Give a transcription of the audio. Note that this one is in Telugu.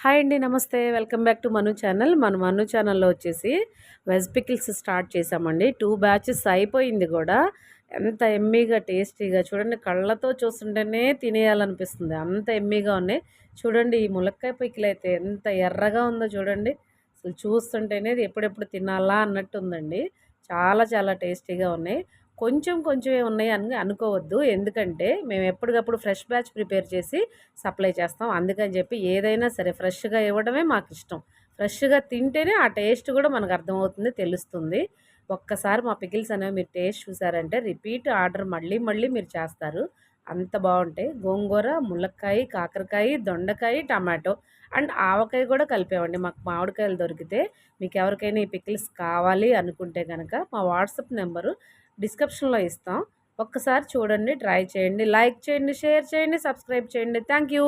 హాయ్ అండి. నమస్తే. Welcome back to Manu channel. మన మను ఛానల్‌లో వచ్చేసి వెజ్ పికిల్స్ స్టార్ట్ చేశామండి. 2 బ్యాచెస్ అయిపోయింది గూడా. ఎంత యమ్మీగా, టేస్టీగా చూడండి, కళ్ళతో చూస్తుంటేనే తినేయాలనిపిస్తుంది. అంత యమ్మీగా ఉన్నాయి. చూడండి, ఈ ములక్కాయ పికిలైతే ఎంత ఎర్రగా ఉందో చూడండి. అసలు చూస్తుంటేనే ఇది ఎప్పుడెప్పుడు తినాలా అన్నట్టుందండి. చాలా చాలా టేస్టీగా ఉన్నాయి. కొంచెం కొంచెమే ఉన్నాయి అని అనుకోవద్దు. ఎందుకంటే మేము ఎప్పటికప్పుడు ఫ్రెష్ బ్యాచ్ ప్రిపేర్ చేసి సప్లై చేస్తాం. అందుకని చెప్పి ఏదైనా సరే ఫ్రెష్‌గా ఇవ్వడమే మాకిష్టం. ఫ్రెష్‌గా తింటేనే ఆ టేస్ట్ కూడా మనకు అర్థమవుతుంది, తెలుస్తుంది. ఒక్కసారి మా పికిల్స్ అనేవి మీరు టేస్ట్ చూసారంటే రిపీట్ ఆర్డర్ మళ్ళీ మళ్ళీ మీరు చేస్తారు. అంత బావుంటాయి. గోంగూర, ములక్కాయ, కాకరకాయ, దొండకాయ, టమాటో అండ్ ఆవకాయ కూడా కలిపామండి. మాకు మామిడికాయలు దొరికితే మీకెవరికైనా ఈ పికిల్స్ కావాలి అనుకుంటే గనక మా వాట్సాప్ నెంబరు డిస్క్రిప్షన్‌లో ఇస్తాం. ఒక్కసారి చూడండి, ట్రై చేయండి, లైక్ చేయండి, షేర్ చేయండి, సబ్స్క్రైబ్ చేయండి. Thank you.